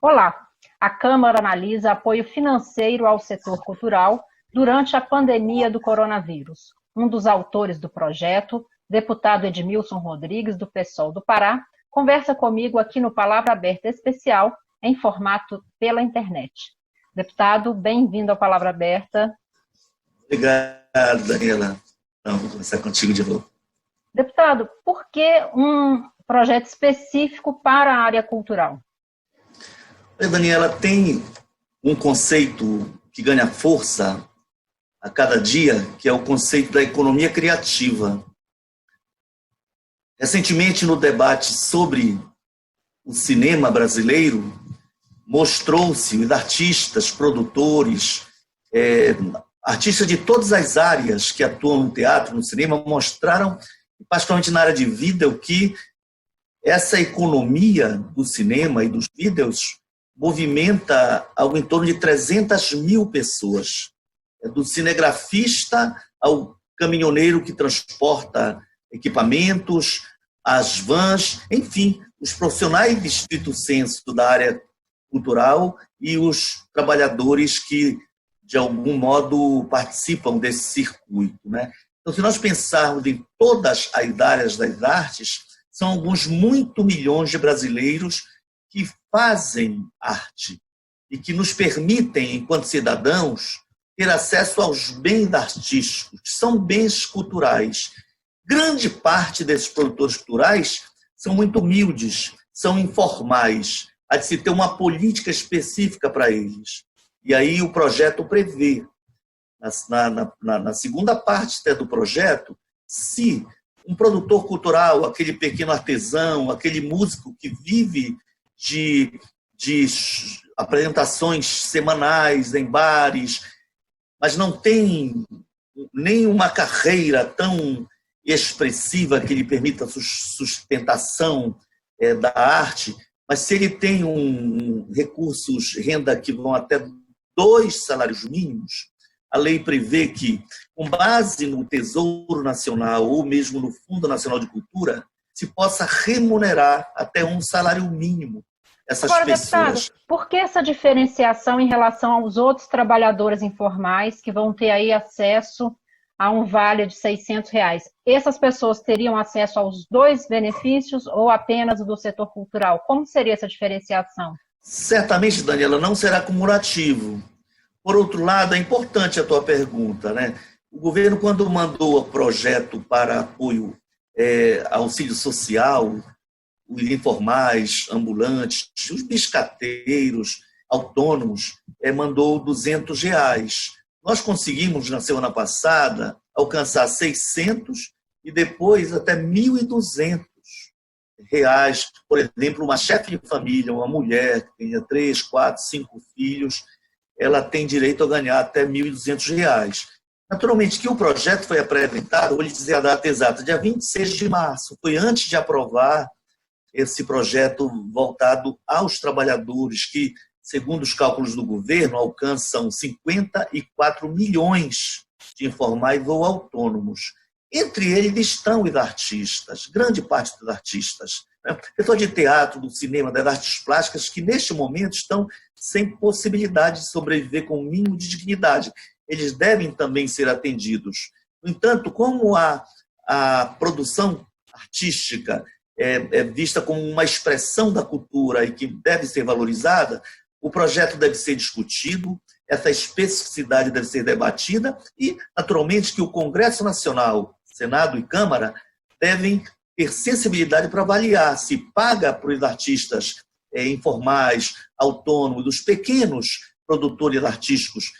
Olá, a Câmara analisa apoio financeiro ao setor cultural durante a pandemia do coronavírus. Um dos autores do projeto, deputado Edmilson Rodrigues, do PSOL do Pará, conversa comigo aqui no Palavra Aberta Especial, em formato pela internet. Deputado, bem-vindo ao Palavra Aberta. Obrigado, Daniela. Vou começar contigo de novo. Deputado, por que um projeto específico para a área cultural? Daniela, tem um conceito que ganha força a cada dia, que é o conceito da economia criativa. Recentemente, no debate sobre o cinema brasileiro, mostrou-se os artistas, produtores, artistas de todas as áreas que atuam no teatro, no cinema, mostraram, particularmente na área de vídeo, que essa economia do cinema e dos vídeos movimenta algo em torno de 300 mil pessoas, do cinegrafista ao caminhoneiro que transporta equipamentos, as vans, enfim, os profissionais de estrito senso da área cultural e os trabalhadores que, de algum modo, participam desse circuito, né? Então, se nós pensarmos em todas as áreas das artes, são alguns milhões de brasileiros que fazem arte e que nos permitem, enquanto cidadãos, ter acesso aos bens artísticos, que são bens culturais. Grande parte desses produtores culturais são muito humildes, são informais. Há de se ter uma política específica para eles. E aí o projeto prevê, na segunda parte do projeto, se um produtor cultural, aquele pequeno artesão, aquele músico que vive de apresentações semanais em bares, mas não tem nem uma carreira tão expressiva que lhe permita a sustentação da arte, mas se ele tem recursos, renda que vão até 2 salários mínimos, a lei prevê que, com base no Tesouro Nacional ou mesmo no Fundo Nacional de Cultura, se possa remunerar até 1 salário mínimo essas pessoas. Deputado, por que essa diferenciação em relação aos outros trabalhadores informais que vão ter aí acesso a um vale de R$600? Essas pessoas teriam acesso aos 2 benefícios ou apenas o do setor cultural? Como seria essa diferenciação? Certamente, Daniela, não será cumulativo. Por outro lado, é importante a tua pergunta, né? O governo, quando mandou o projeto para apoio auxílio social, os informais, ambulantes, os biscateiros, autônomos, mandou R$200. Nós conseguimos, na semana passada, alcançar 600 e depois até R$1.200. Por exemplo, uma chefe de família, uma mulher que tenha 3, 4, 5 filhos, ela tem direito a ganhar até R$1.200. Naturalmente, que o projeto foi apresentado, vou lhe dizer a data exata, dia 26 de março, foi antes de aprovar esse projeto voltado aos trabalhadores, que, segundo os cálculos do governo, alcançam 54 milhões de informais ou autônomos. Entre eles estão os artistas, grande parte dos artistas. Pessoas de teatro, do cinema, das artes plásticas, que neste momento estão sem possibilidade de sobreviver com o mínimo de dignidade. Eles devem também ser atendidos. No entanto, como a produção artística é vista como uma expressão da cultura e que deve ser valorizada, o projeto deve ser discutido, essa especificidade deve ser debatida e, naturalmente, que o Congresso Nacional, Senado e Câmara devem ter sensibilidade para avaliar se paga para os artistas informais, autônomos, dos pequenos produtores artísticos,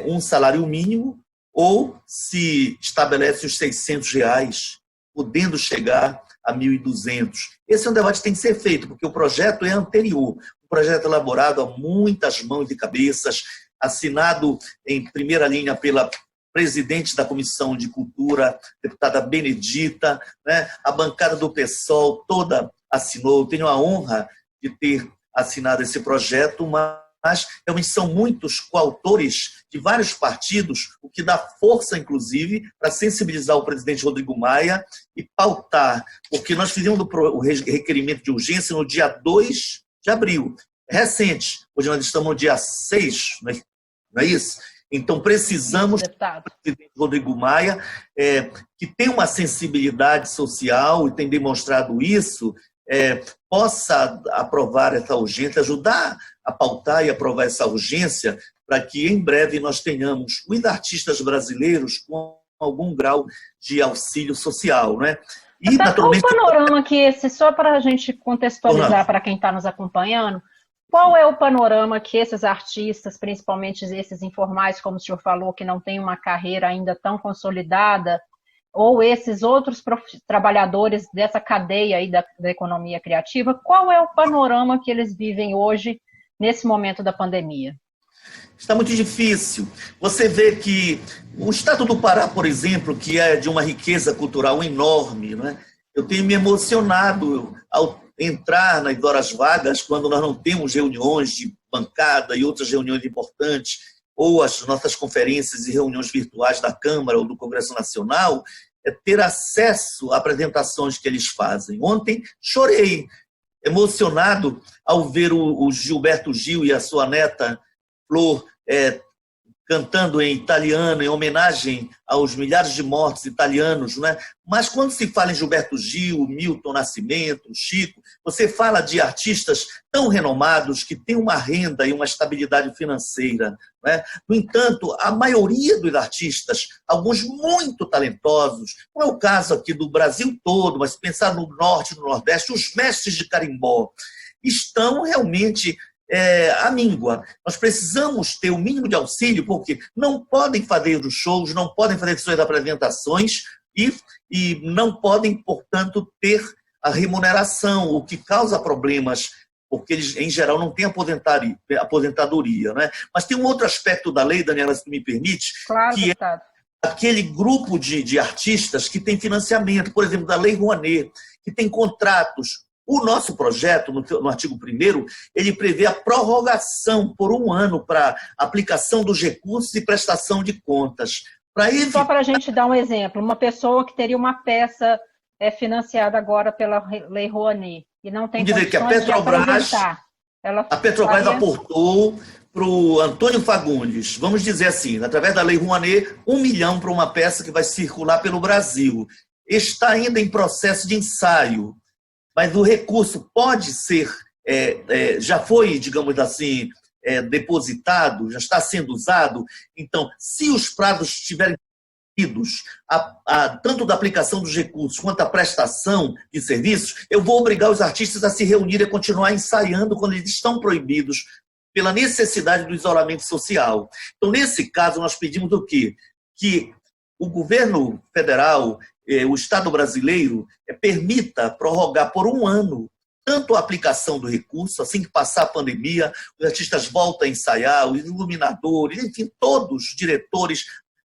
1 salário mínimo ou se estabelece os R$600, podendo chegar a 1.200. Esse é um debate que tem que ser feito, porque o projeto é anterior. Um projeto elaborado a muitas mãos e cabeças, assinado em primeira linha pela presidente da Comissão de Cultura, deputada Benedita, né? A bancada do PSOL toda assinou. Eu tenho a honra de ter assinado esse projeto, mas realmente são muitos coautores de vários partidos, o que dá força, inclusive, para sensibilizar o presidente Rodrigo Maia e pautar, porque nós fizemos o requerimento de urgência no dia 2 de abril. recente. Hoje nós estamos no dia 6, não é isso? Então, precisamos do presidente Rodrigo Maia, que tem uma sensibilidade social e tem demonstrado isso, possa aprovar essa urgência, ajudar a pautar e aprovar essa urgência, para que em breve nós tenhamos os artistas brasileiros com algum grau de auxílio social, né? E, naturalmente, qual o panorama que esse, só para a gente contextualizar para quem está nos acompanhando, qual é o panorama que esses artistas, principalmente esses informais, como o senhor falou, que não têm uma carreira ainda tão consolidada, ou esses outros trabalhadores dessa cadeia aí da economia criativa, qual é o panorama que eles vivem hoje, nesse momento da pandemia? Está muito difícil. Você vê que o estado do Pará, por exemplo, que é de uma riqueza cultural enorme, né? Eu tenho me emocionado ao entrar nas horas vagas, quando nós não temos reuniões de bancada e outras reuniões importantes, ou as nossas conferências e reuniões virtuais da Câmara ou do Congresso Nacional, ter acesso a apresentações que eles fazem. Ontem chorei, emocionado, ao ver o Gilberto Gil e a sua neta Flor cantando em italiano, em homenagem aos milhares de mortos italianos, né? Mas quando se fala em Gilberto Gil, Milton Nascimento, Chico, você fala de artistas tão renomados que têm uma renda e uma estabilidade financeira, né? No entanto, a maioria dos artistas, alguns muito talentosos, não é o caso aqui do Brasil todo, mas pensar no Norte e no Nordeste, os mestres de carimbó estão realmente à míngua. Nós precisamos ter o mínimo de auxílio, porque não podem fazer os shows, não podem fazer suas apresentações e não podem, portanto, ter a remuneração, o que causa problemas, porque eles, em geral, não têm aposentadoria, né? Mas tem um outro aspecto da lei, Daniela, se me permite, claro, que é aquele grupo de artistas que tem financiamento, por exemplo, da Lei Rouanet, que tem contratos. O nosso projeto, no artigo 1º, ele prevê a prorrogação por 1 ano para aplicação dos recursos e prestação de contas. Só para a gente dar um exemplo, uma pessoa que teria uma peça financiada agora pela Lei Rouanet e não tem condições que a Petrobras aportou para o Antônio Fagundes, vamos dizer assim, através da Lei Rouanet, 1 milhão para uma peça que vai circular pelo Brasil. Está ainda em processo de ensaio. Mas o recurso pode ser, já foi, digamos assim, depositado, já está sendo usado. Então, se os prazos estiverem cumpridos, tanto da aplicação dos recursos quanto a prestação de serviços, eu vou obrigar os artistas a se reunirem e continuar ensaiando quando eles estão proibidos pela necessidade do isolamento social. Então, nesse caso, nós pedimos o quê? Que o governo federal, o Estado brasileiro, permita prorrogar por 1 ano tanto a aplicação do recurso, assim que passar a pandemia, os artistas voltam a ensaiar, os iluminadores, enfim, todos, diretores,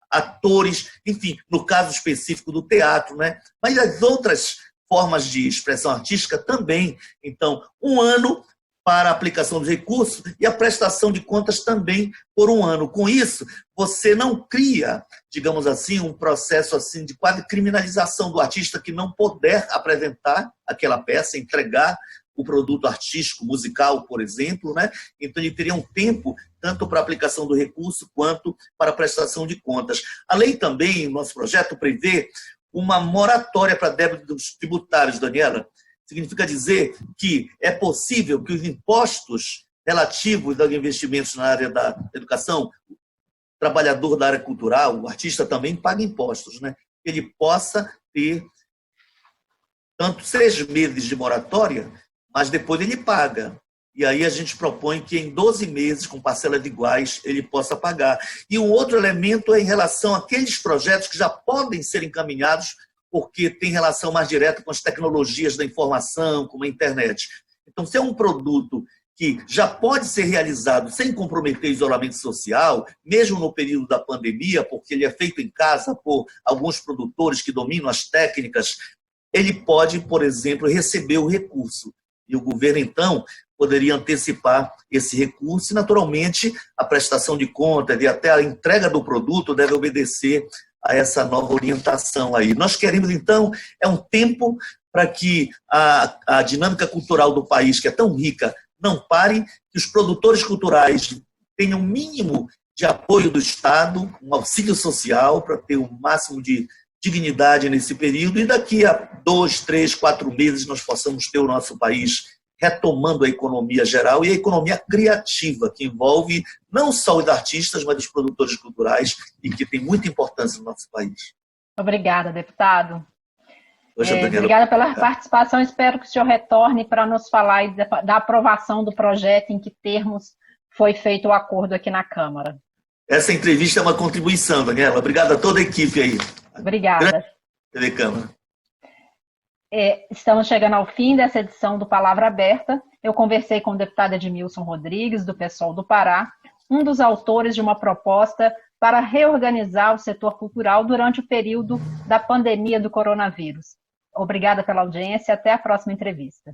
atores, enfim, no caso específico do teatro, né? Mas as outras formas de expressão artística também. Então, 1 ano para a aplicação dos recursos e a prestação de contas também por 1 ano. Com isso, você não cria, digamos assim, um processo assim de quase criminalização do artista que não puder apresentar aquela peça, entregar o produto artístico, musical, por exemplo, né? Então ele teria um tempo tanto para a aplicação do recurso quanto para a prestação de contas. A lei também, nosso projeto, prevê uma moratória para débitos tributários, Daniela. Significa dizer que é possível que os impostos relativos aos investimentos na área da educação, o trabalhador da área cultural, o artista também paga impostos, né? Ele possa ter tanto 6 meses de moratória, mas depois ele paga. E aí a gente propõe que em 12 meses, com parcelas iguais, ele possa pagar. E um outro elemento é em relação àqueles projetos que já podem ser encaminhados porque tem relação mais direta com as tecnologias da informação, como a internet. Então, se é um produto que já pode ser realizado sem comprometer o isolamento social, mesmo no período da pandemia, porque ele é feito em casa por alguns produtores que dominam as técnicas, ele pode, por exemplo, receber o recurso. E o governo, então, poderia antecipar esse recurso e, naturalmente, a prestação de contas e até a entrega do produto deve obedecer a essa nova orientação aí. Nós queremos, então, um tempo para que a dinâmica cultural do país, que é tão rica, não parem, que os produtores culturais tenham o mínimo de apoio do Estado, um auxílio social para ter o máximo de dignidade nesse período, e daqui a 2, 3, 4 meses nós possamos ter o nosso país retomando a economia geral e a economia criativa, que envolve não só os artistas, mas os produtores culturais, e que tem muita importância no nosso país. Obrigada, deputado. Daniela, obrigada pela participação. Espero que o senhor retorne para nos falar da aprovação do projeto, em que termos foi feito o acordo aqui na Câmara. Essa entrevista é uma contribuição, Daniela. Obrigado a toda a equipe aí. Obrigada. TV Câmara. Estamos chegando ao fim dessa edição do Palavra Aberta. Eu conversei com o deputado Edmilson Rodrigues, do PSOL do Pará, um dos autores de uma proposta para reorganizar o setor cultural durante o período da pandemia do coronavírus. Obrigada pela audiência e até a próxima entrevista.